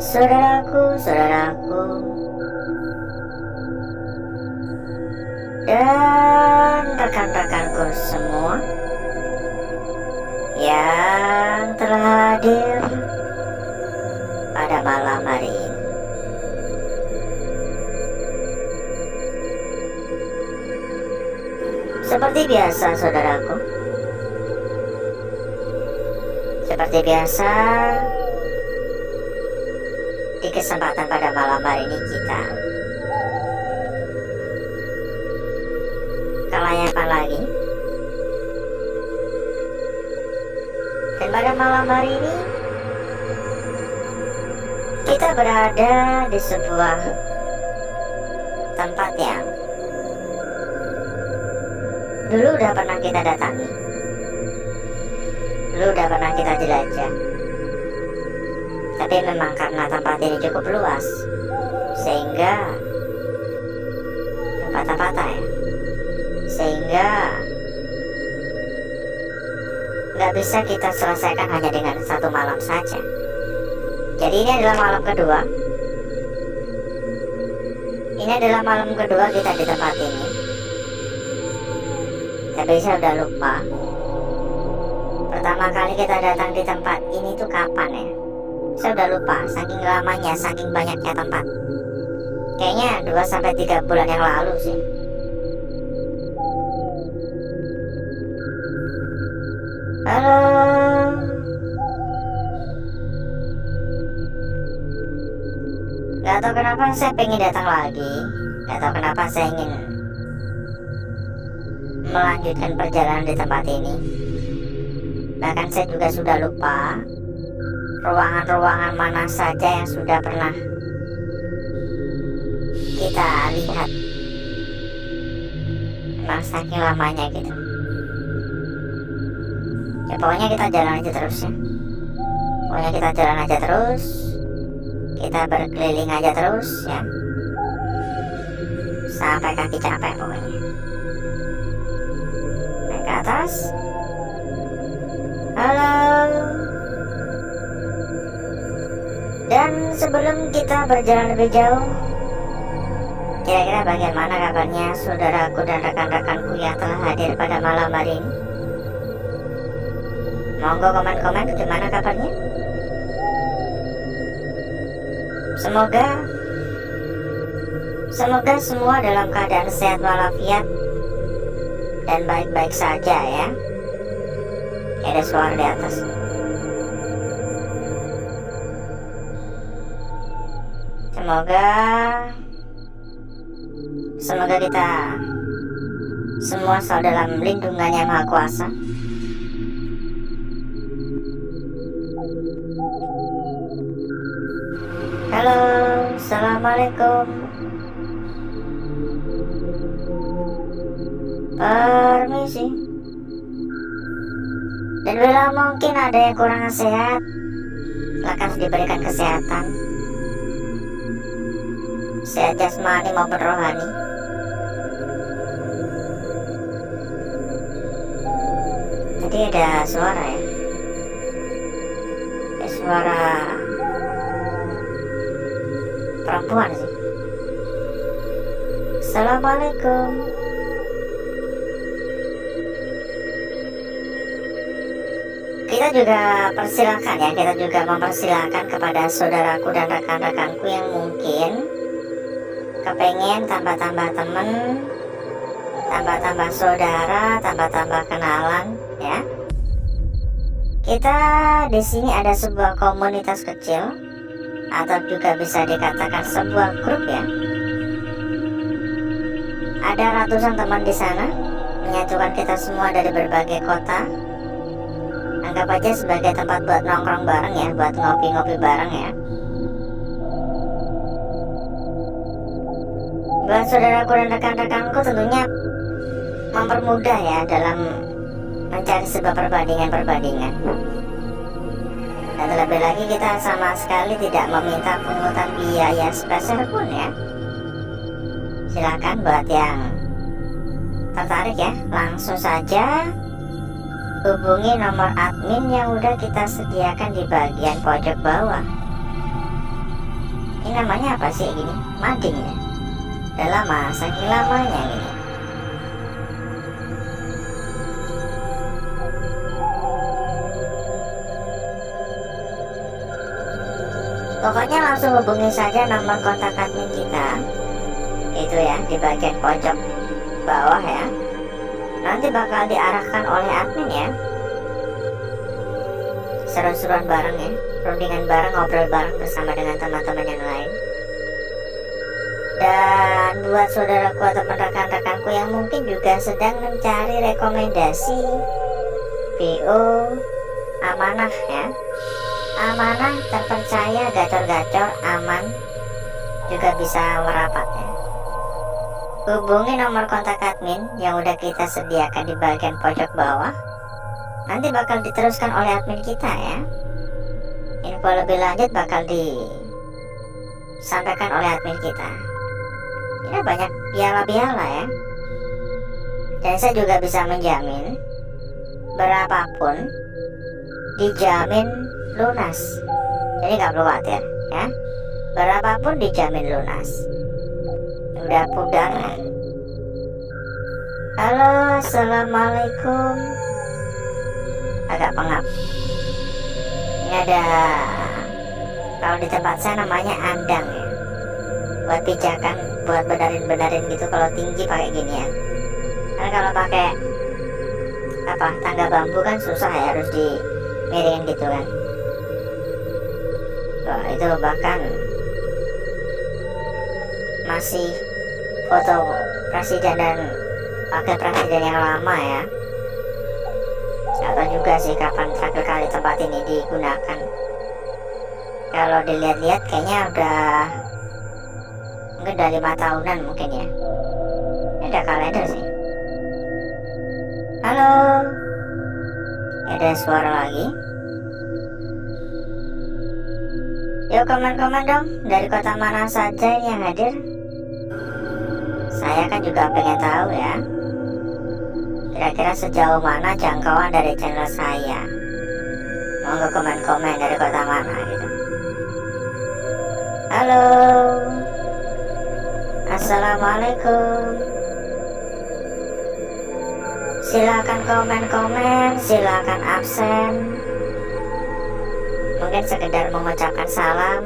Saudaraku dan rekan-rekanku semua yang telah hadir pada malam hari ini. Seperti biasa saudaraku, seperti biasa di kesempatan pada malam hari ini kita kelayapan lagi. Dan pada malam hari ini kita berada di sebuah tempat yang dulu udah pernah kita datangi, dulu udah pernah kita jelajah. Tapi memang karena tempat ini cukup luas, sehingga patah-patah ya, sehingga nggak bisa kita selesaikan hanya dengan satu malam saja. Jadi ini adalah malam kedua. Ini adalah malam kedua kita di tempat ini. Tapi saya udah lupa pertama kali kita datang di tempat ini tuh kapan ya. Saya udah lupa, saking lamanya, saking banyaknya tempat. Kayaknya 2-3 bulan yang lalu sih. Halo. Gak tahu kenapa saya pengen datang lagi. Gak tahu kenapa saya ingin melanjutkan perjalanan di tempat ini. Bahkan saya juga sudah lupa ruangan-ruangan mana saja yang sudah pernah kita lihat. Memang saking lamanya gitu. Ya pokoknya kita jalan aja terus ya. Pokoknya kita jalan aja terus. Kita berkeliling aja terus ya. Sampai kaki capek pokoknya. Naik ke atas. Halo. Dan sebelum kita berjalan lebih jauh, kira-kira bagaimana kabarnya saudaraku dan rekan-rekanku yang telah hadir pada malam hari ini? Monggo komen-komen gimana kabarnya. Semoga semua dalam keadaan sehat walafiat dan baik-baik saja ya. Ada suara di atas. Semoga kita semua selalu dalam lindungan Yang Maha Kuasa. Halo, assalamualaikum. Permisi. Dan bila mungkin ada yang kurang sehat, silakan diberikan kesehatan, sehat jasmani maupun rohani. Tadi ada suara ya, ada suara perempuan sih. Assalamualaikum. Kita juga persilakan ya, kita juga mempersilahkan kepada saudaraku dan rekan-rekanku yang mungkin kepengen tambah-tambah temen, tambah-tambah saudara, tambah-tambah kenalan ya. Kita di sini ada sebuah komunitas kecil atau juga bisa dikatakan sebuah grup ya. Ada ratusan teman di sana, menyatukan kita semua dari berbagai kota. Anggap aja sebagai tempat buat nongkrong bareng ya, buat ngopi-ngopi bareng ya. Buat saudaraku dan rekan-rekanku tentunya mempermudah ya dalam mencari sebuah perbandingan-perbandingan. Dan terlebih lagi kita sama sekali tidak meminta pungutan biaya sepeser pun ya. Silakan buat yang tertarik ya, langsung saja hubungi nomor admin yang udah kita sediakan di bagian pojok bawah. Ini namanya apa sih gini? Mading ya. Udah lama, saking lamanya gini. Pokoknya langsung hubungi saja nomor kontak admin kita. Itu ya, di bagian pojok bawah ya. Nanti bakal diarahkan oleh admin ya. Seru-seruan bareng ya, rundingan bareng, ngobrol bareng bersama dengan teman-teman yang lain. Dan buat saudaraku atau rekan-rekanku yang mungkin juga sedang mencari rekomendasi PO amanah ya, amanah, terpercaya, gacor-gacor, aman, juga bisa merapat ya. Hubungi nomor kontak admin yang udah kita sediakan di bagian pojok bawah. Nanti bakal diteruskan oleh admin kita ya. Info lebih lanjut bakal disampaikan oleh admin kita. Ini banyak piala-piala ya. Dan saya juga bisa menjamin berapapun dijamin lunas. Jadi nggak perlu khawatir ya. Berapapun dijamin lunas. Udah pudar. Halo, assalamualaikum. Agak pengap. Ini ada, kalau di tempat saya namanya andang ya. Buat pijakan, buat benerin gitu kalau tinggi pakai gini ya. Karena kalau pakai tangga bambu kan susah ya, harus dimiringin gitu kan. Wah, itu bahkan masih foto presiden dan wakil presiden yang lama ya. Gak tahu juga sih kapan terakhir kali tempat ini digunakan. Kalau dilihat-lihat kayaknya mungkin udah 5 tahunan mungkin ya. Ini ada kalender sih. Halo, ada suara lagi. Yuk komen-komen dong, dari kota mana saja ini yang hadir. Saya kan juga pengen tahu ya, kira-kira sejauh mana jangkauan dari channel saya. Mau komen-komen dari kota mana gitu. Halo, assalamualaikum. Silakan komen-komen, silakan absen. Mungkin sekedar mengucapkan salam,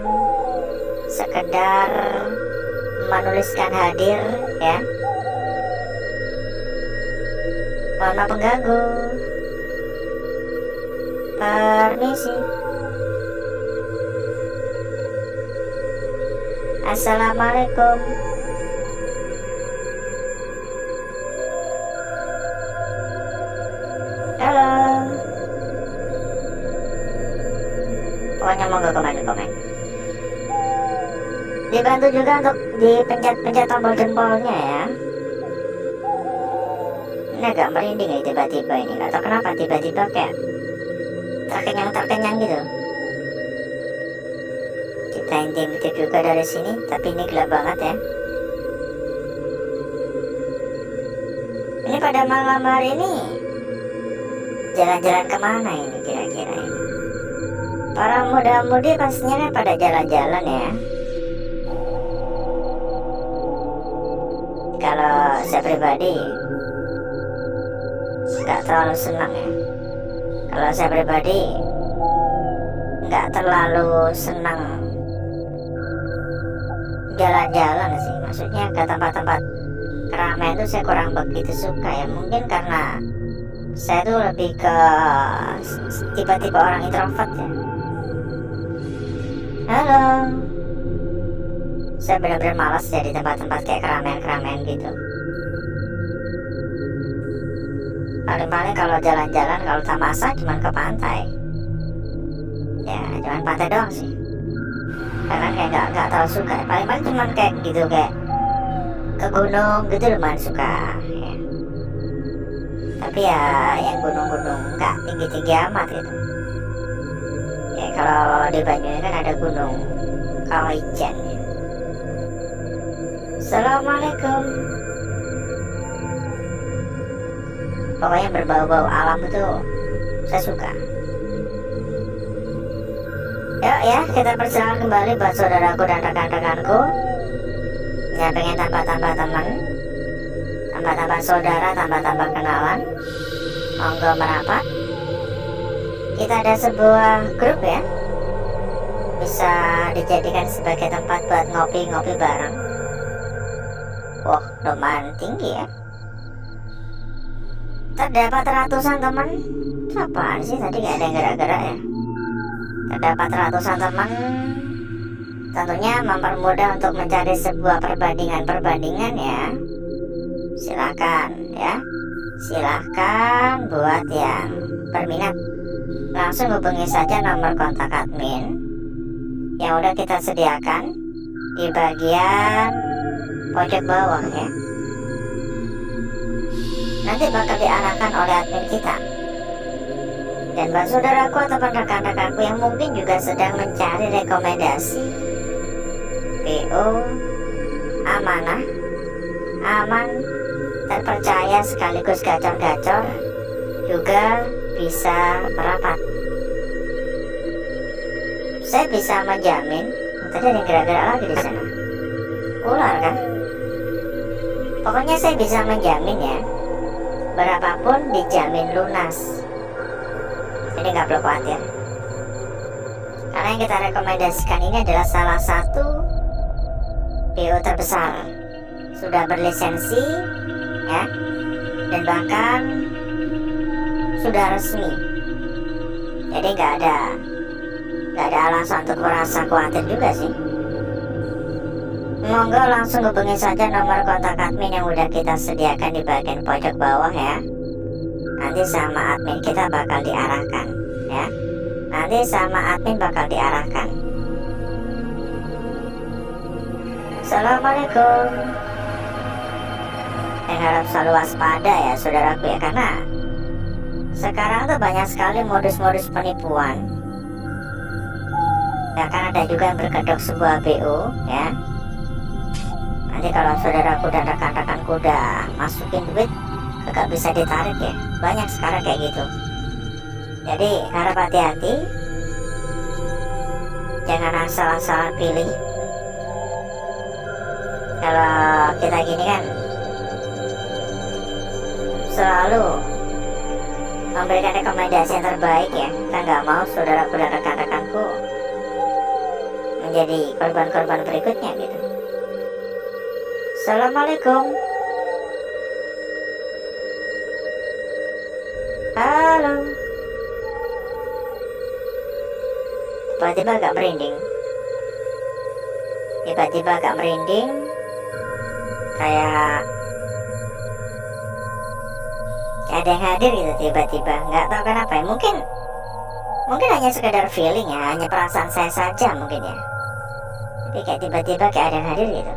sekedar menuliskan hadir ya. Mohon maaf pengganggu. Permisi. Assalamualaikum. Halo. Pokoknya mau komen. Dibantu juga untuk dipencet-pencet tombol jempolnya ya. Ini agak merinding ya tiba-tiba ini, gak tau kenapa tiba-tiba kayak terkenyang gitu. Kita intip juga dari sini, tapi ini gelap banget ya. Ini pada malam hari ini jalan-jalan kemana ini kira-kira ini? Para muda-mudi pastinya kan pada jalan-jalan ya. Kalau saya pribadi nggak terlalu senang ya. Kalau saya pribadi nggak terlalu senang jalan-jalan sih. Maksudnya ke tempat-tempat keramaian itu saya kurang begitu suka ya. Mungkin karena saya tuh lebih ke tipe-tipe orang introvert ya. Halo, saya benar-benar malas ya di tempat-tempat kayak keramaian-keramaian gitu. Paling-paling kalau jalan-jalan, kalau Tamasa cuma ke pantai. Ya, cuma pantai doang sih. Karena kayak nggak terlalu suka. Paling-paling cuma kayak gitu, kayak ke gunung gitu lumayan suka. Ya. Tapi ya yang gunung-gunung nggak tinggi-tinggi amat gitu. Ya kalau di Banyuwangi kan ada gunung Kawijan. Ya. Assalamualaikum. Pokoknya berbau-bau alam itu saya suka. Yuk ya, kita persilakan kembali buat saudaraku dan rekan-rekanku yang pengen tambah-tambah teman, tambah-tambah saudara, tambah-tambah kenalan. Monggo merapat. Kita ada sebuah grup ya, bisa dijadikan sebagai tempat buat ngopi-ngopi bareng. Wah, lumayan tinggi ya. Terdapat ratusan teman. Apaan sih tadi gak ada yang gerak-gerak ya? Terdapat ratusan teman. Tentunya mempermudah untuk mencari sebuah perbandingan ya. Silakan ya. Silakan buat yang berminat, langsung hubungi saja nomor kontak admin yang udah kita sediakan di bagian pojok bawah ya. Nanti bakal diarahkan oleh admin kita. Dan buat saudaraku ataupun rekan-rekanku yang mungkin juga sedang mencari rekomendasi PO amanah, aman, terpercaya sekaligus gacor-gacor, juga bisa merapat. Saya bisa menjamin, tadi ada yang gerak-gerak lagi di sana. Ular kan? Pokoknya saya bisa menjamin ya, berapapun dijamin lunas. Jadi nggak perlu khawatir. Karena yang kita rekomendasikan ini adalah salah satu PO terbesar, sudah berlisensi ya, dan bahkan sudah resmi. Jadi nggak ada alasan untuk merasa khawatir juga sih. Monggo langsung hubungi saja nomor kontak admin yang udah kita sediakan di bagian pojok bawah ya. Nanti sama admin kita bakal diarahkan ya. Nanti sama admin bakal diarahkan. Assalamualaikum. Yang harap selalu waspada ya saudaraku ya, karena sekarang tuh banyak sekali modus-modus penipuan. Ya kan, ada juga yang berkedok sebuah BO ya. Nanti kalau saudaraku dan rekan-rekanku udah masukin duit, agak bisa ditarik ya. Banyak sekarang kayak gitu. Jadi harap hati-hati, jangan asal-asalan pilih. Kalau kita gini kan selalu memberikan rekomendasi yang terbaik ya. Kita nggak mau saudaraku dan rekan-rekanku menjadi korban-korban berikutnya gitu. Assalamualaikum. Halo. Tiba-tiba agak merinding. Kayak ada yang hadir gitu tiba-tiba. Nggak tahu kenapa ya. Mungkin hanya sekedar feeling ya, hanya perasaan saya saja mungkin ya. Tapi kayak tiba-tiba kayak ada yang hadir gitu.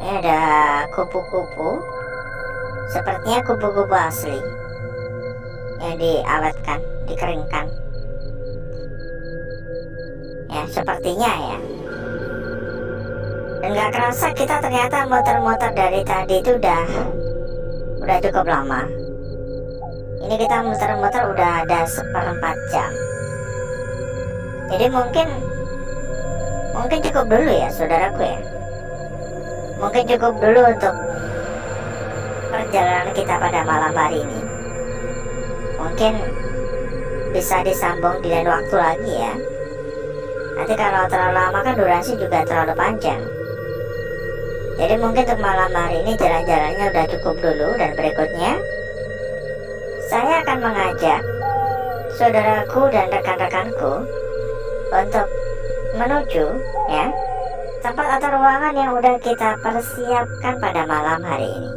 Ini ada kupu-kupu. Sepertinya kupu-kupu asli yang diawetkan, dikeringkan. Ya, sepertinya ya. Dan gak kerasa kita ternyata muter-muter dari tadi itu udah cukup lama. Ini kita muter-muter udah ada 1/4 jam. Jadi mungkin cukup dulu ya saudaraku ya. Mungkin cukup dulu untuk perjalanan kita pada malam hari ini. Mungkin bisa disambung di lain waktu lagi ya. Nanti kalau terlalu lama kan durasi juga terlalu panjang. Jadi mungkin untuk malam hari ini jalan-jalannya udah cukup dulu, dan berikutnya saya akan mengajak saudaraku dan rekan-rekanku untuk menuju ya tempat atau ruangan yang udah kita persiapkan pada malam hari ini.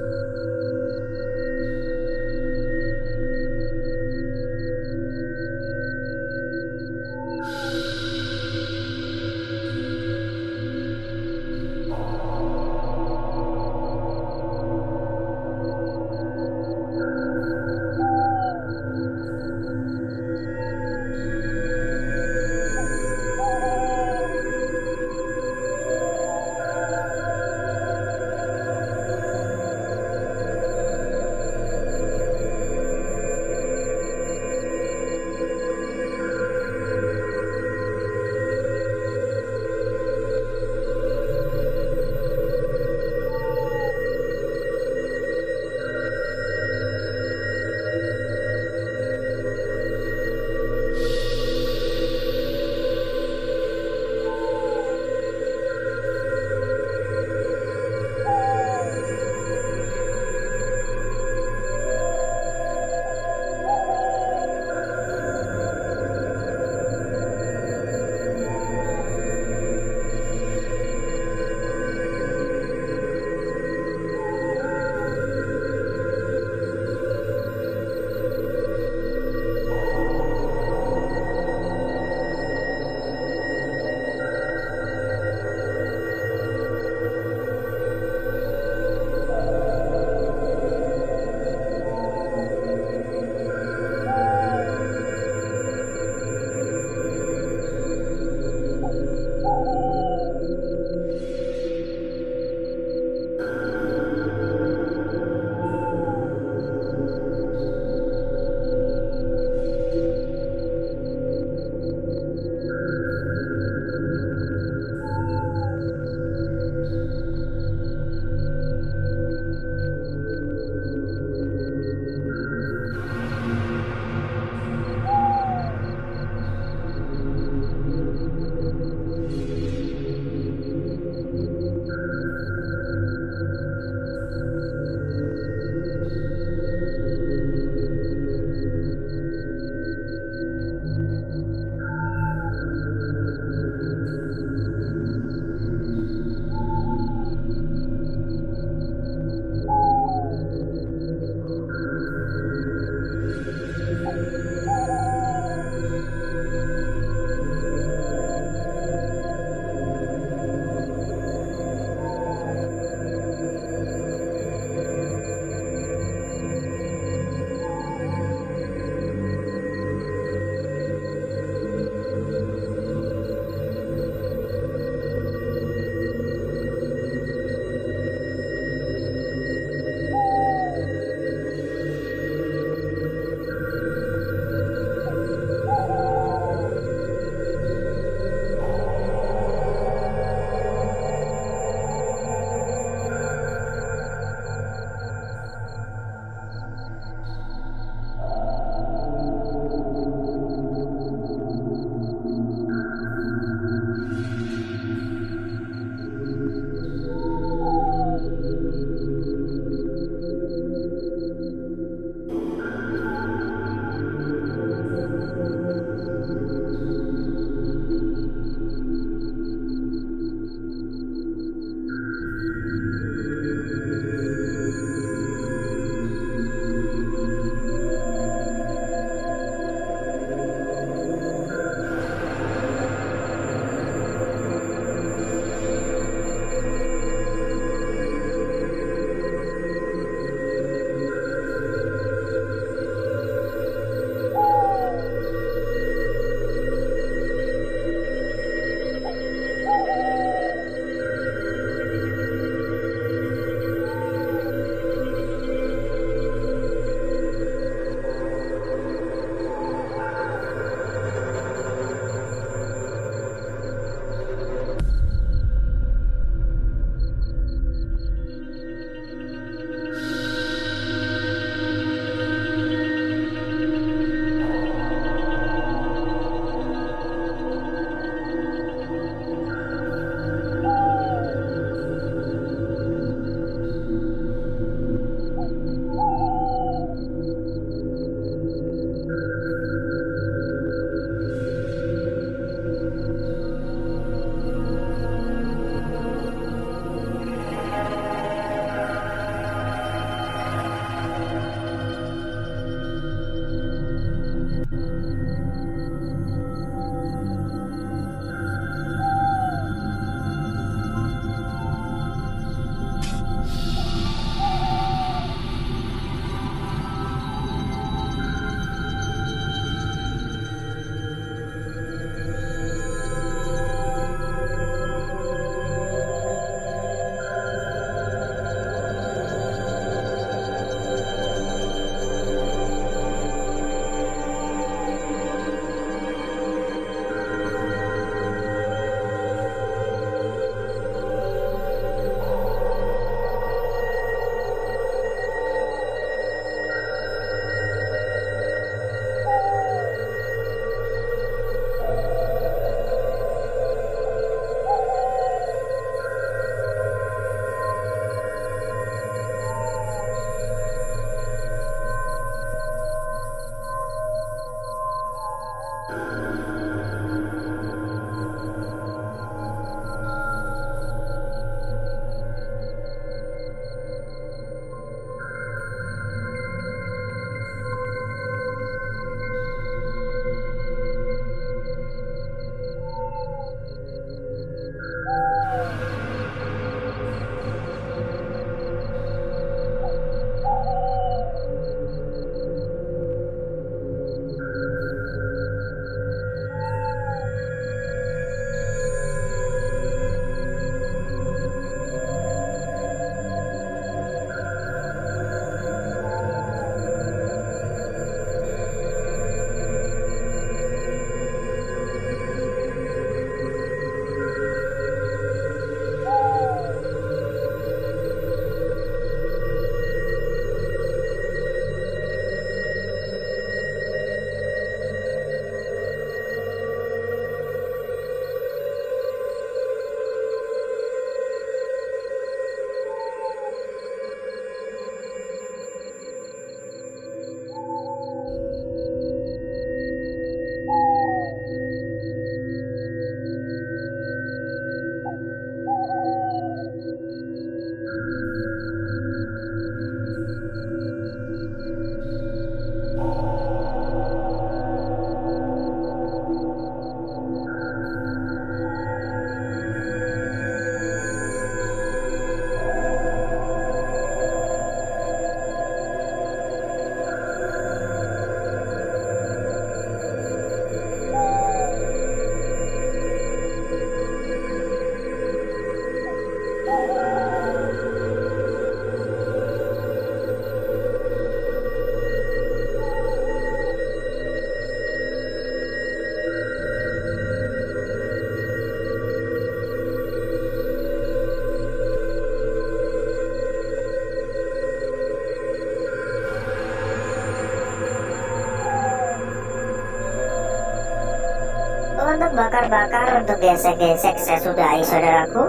Untuk bakar-bakar, untuk gesek-gesek saya sudahi saudaraku.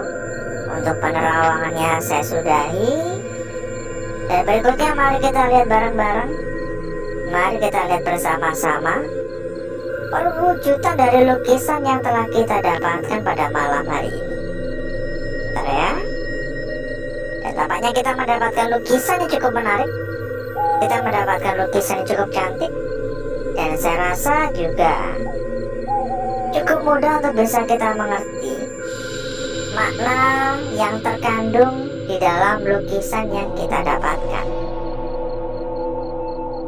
Untuk penerawangannya saya sudahi. Dan berikutnya mari kita lihat bareng-bareng. Mari kita lihat bersama-sama perwujudan dari lukisan yang telah kita dapatkan pada malam hari ini. Bentar ya. Dan tampaknya kita mendapatkan lukisan yang cukup menarik. Kita mendapatkan lukisan yang cukup cantik. Dan saya rasa juga cukup mudah untuk bisa kita mengerti makna yang terkandung di dalam lukisan yang kita dapatkan.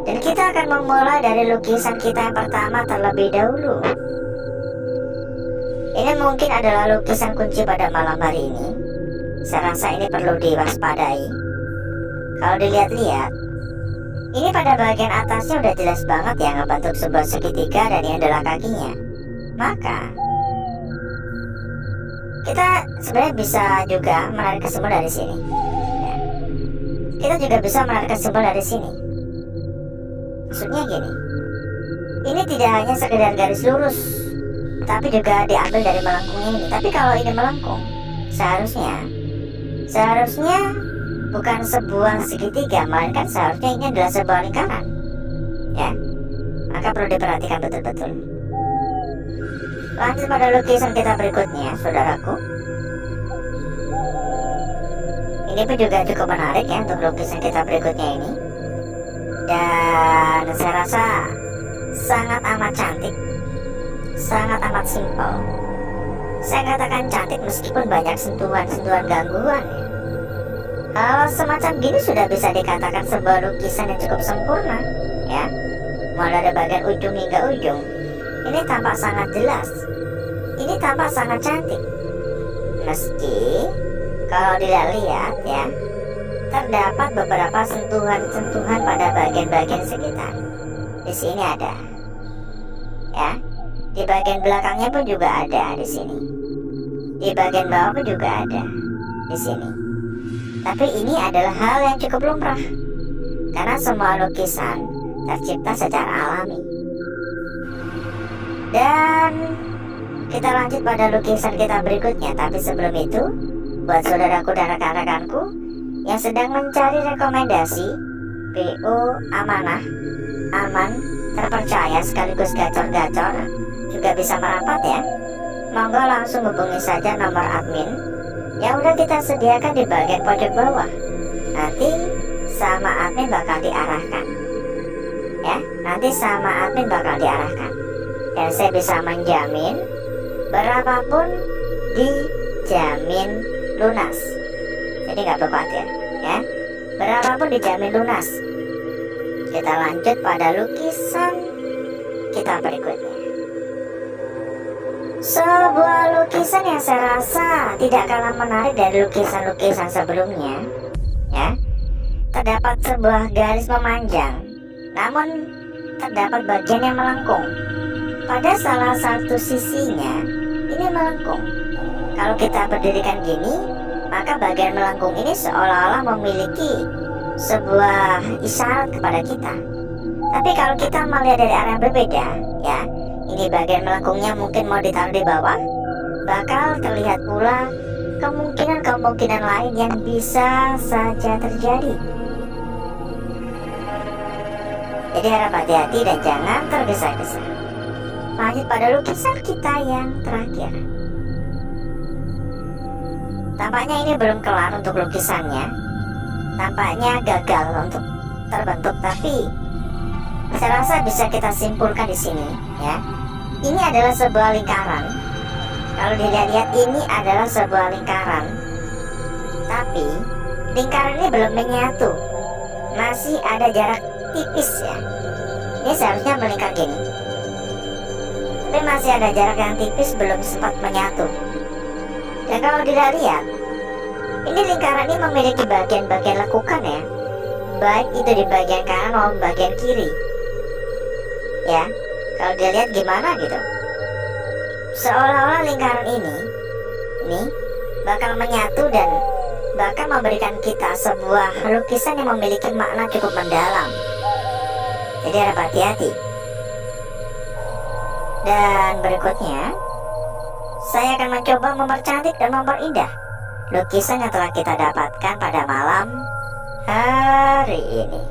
Dan kita akan memulai dari lukisan kita yang pertama terlebih dahulu. Ini mungkin adalah lukisan kunci pada malam hari ini. Saya rasa ini perlu diwaspadai. Kalau dilihat-lihat, ini pada bagian atasnya udah jelas banget ya ngebentuk sebuah segitiga dan ini adalah kakinya. Maka kita sebenarnya bisa juga menarik kesimpulan dari sini. Ya. Kita juga bisa menarik kesimpulan dari sini. Maksudnya gini, ini tidak hanya sekedar garis lurus, tapi juga diambil dari melengkung ini. Tapi kalau ini melengkung, seharusnya bukan sebuah segitiga, melainkan seharusnya ini adalah sebuah lingkaran. Ya, maka perlu diperhatikan betul-betul. Lanjut pada lukisan kita berikutnya, saudaraku. Ini pun juga cukup menarik ya untuk lukisan kita berikutnya ini. Dan saya rasa sangat amat cantik, sangat amat simpel. Saya katakan cantik meskipun banyak sentuhan-sentuhan gangguan. Hal semacam gini sudah bisa dikatakan sebuah lukisan yang cukup sempurna, ya. Mulai dari bagian ujung hingga ujung, ini tampak sangat jelas. Ini tampak sangat cantik. Meski kalau dilihat ya, terdapat beberapa sentuhan-sentuhan pada bagian-bagian sekitar. Di sini ada, ya. Di bagian belakangnya pun juga ada di sini. Di bagian bawah pun juga ada di sini. Tapi ini adalah hal yang cukup lumrah, karena semua lukisan tercipta secara alami. Dan kita lanjut pada lukisan kita berikutnya. Tapi sebelum itu, buat saudaraku dan rekan-rekanku yang sedang mencari rekomendasi PO amanah, aman, terpercaya sekaligus gacor-gacor, juga bisa merapat ya. Monggo langsung hubungi saja nomor admin yang udah kita sediakan di bagian pojok bawah. Nanti sama admin bakal diarahkan. Ya, nanti sama admin bakal diarahkan. Dan saya bisa menjamin berapapun dijamin lunas. Jadi nggak perlu khawatir, ya. Berapapun dijamin lunas. Kita lanjut pada lukisan kita berikutnya. Sebuah lukisan yang saya rasa tidak kalah menarik dari lukisan-lukisan sebelumnya, ya. Terdapat sebuah garis memanjang, namun terdapat bagian yang melengkung. Pada salah satu sisinya ini melengkung. Kalau kita berdirikan gini, maka bagian melengkung ini seolah-olah memiliki sebuah isyarat kepada kita. Tapi kalau kita melihat dari arah yang berbeda, ya, ini bagian melengkungnya mungkin mau ditaruh di bawah, bakal terlihat pula kemungkinan-kemungkinan lain yang bisa saja terjadi. Jadi harap hati-hati dan jangan tergesa-gesa. Lanjut pada lukisan kita yang terakhir. Tampaknya ini belum kelar untuk lukisannya. Tampaknya gagal untuk terbentuk, tapi saya rasa bisa kita simpulkan di sini, ya. Ini adalah sebuah lingkaran. Kalau dilihat-lihat ini adalah sebuah lingkaran. Tapi lingkaran ini belum menyatu. Masih ada jarak tipis ya. Ini seharusnya melingkar gini. Tapi masih ada jarak yang tipis, belum sempat menyatu. Dan kalau dilihat, ini lingkaran ini memiliki bagian-bagian lekukan ya. Baik itu di bagian kanan maupun bagian kiri. Ya, kalau dilihat gimana gitu. Seolah-olah lingkaran ini bakal menyatu dan bahkan memberikan kita sebuah lukisan yang memiliki makna cukup mendalam. Jadi harap hati-hati. Dan berikutnya, saya akan mencoba mempercantik dan memperindah lukisan yang telah kita dapatkan pada malam hari ini.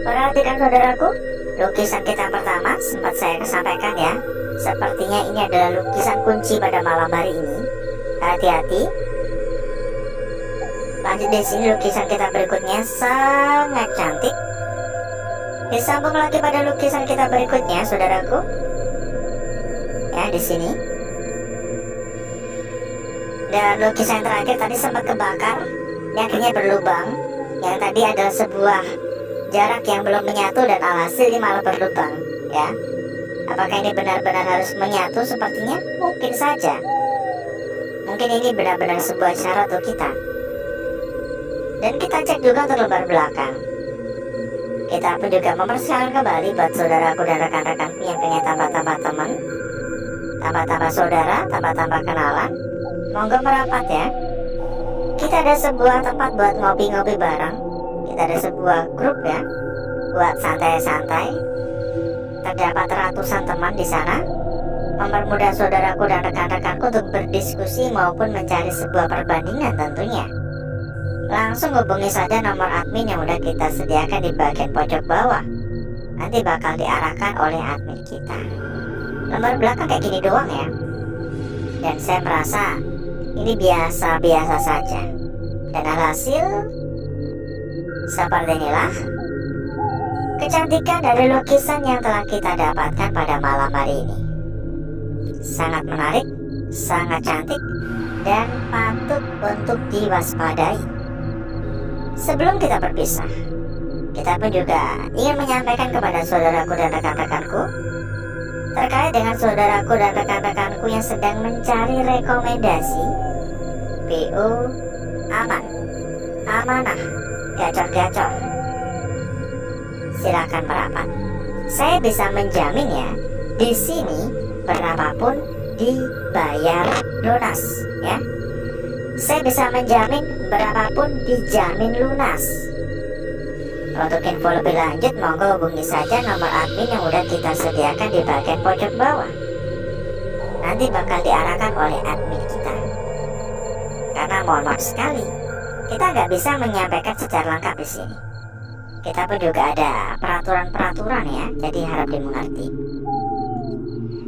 Perhatikan saudaraku, lukisan kita pertama sempat saya sampaikan ya. Sepertinya ini adalah lukisan kunci pada malam hari ini. Hati-hati. Lanjut di sini lukisan kita berikutnya sangat cantik. Disambung lagi pada lukisan kita berikutnya, saudaraku. Ya, di sini. Dan lukisan terakhir tadi sempat kebakar, yang akhirnya berlubang. Yang tadi adalah sebuah jarak yang belum menyatu dan alhasil ini malah berlubang, ya. Apakah ini benar-benar harus menyatu? Sepertinya mungkin saja. Mungkin ini benar-benar sebuah syarat untuk kita. Dan kita cek juga untuk lembar belakang. Kita pun juga mempersiapkan kembali buat saudaraku dan rekan-rekanku yang pengen tambah-tambah teman, tambah-tambah saudara, tambah-tambah kenalan. Monggo merapat ya. Kita ada sebuah tempat buat ngopi-ngopi bareng. Kita ada sebuah grup ya, buat santai-santai. Terdapat ratusan teman di sana, mempermudah saudaraku dan rekan-rekanku untuk berdiskusi maupun mencari sebuah perbandingan tentunya. Langsung hubungi saja nomor admin yang udah kita sediakan di bagian pojok bawah. Nanti bakal diarahkan oleh admin kita. Nomor belakang kayak gini doang ya. Dan saya merasa ini biasa-biasa saja. Dan alhasil seperti inilah kecantikan dari lukisan yang telah kita dapatkan pada malam hari ini. Sangat menarik, sangat cantik, dan patut untuk diwaspadai. Sebelum kita berpisah, kita pun juga ingin menyampaikan kepada saudaraku dan rekan-rekanku terkait dengan saudaraku dan rekan-rekanku yang sedang mencari rekomendasi PO aman, amanah, gacor-gacor. Silakan merapat. Saya bisa menjamin ya, di sini berapapun dibayar lunas ya. Saya bisa menjamin berapapun dijamin lunas. Untuk info lebih lanjut, monggo hubungi saja nomor admin yang udah kita sediakan di bagian pojok bawah. Nanti bakal diarahkan oleh admin kita. Karena mohon maaf sekali, kita nggak bisa menyampaikan secara lengkap di sini. Kita pun juga ada peraturan-peraturan ya, jadi harap dimengerti.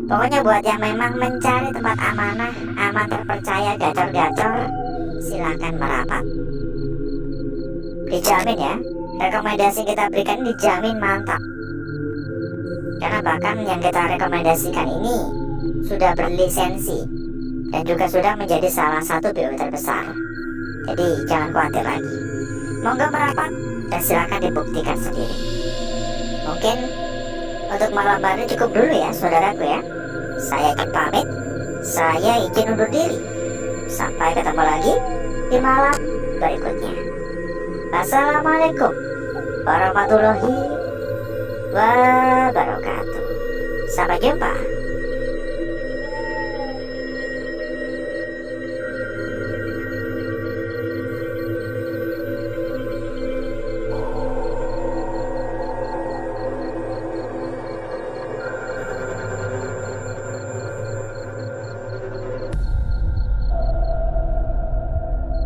Pokoknya buat yang memang mencari tempat amanah, aman, terpercaya, gacor-gacor, silakan merapat. Dijamin ya, rekomendasi kita berikan dijamin mantap. Karena bahkan yang kita rekomendasikan ini sudah berlisensi dan juga sudah menjadi salah satu BU terbesar. Jadi jangan khawatir lagi. Monggo merapat dan silakan dibuktikan sendiri. Mungkin untuk malam hari cukup dulu ya saudaraku ya. Saya izin pamit, saya izin undur diri. Sampai ketemu lagi di malam berikutnya. Wassalamualaikum warahmatullahi wabarakatuh. Sampai jumpa.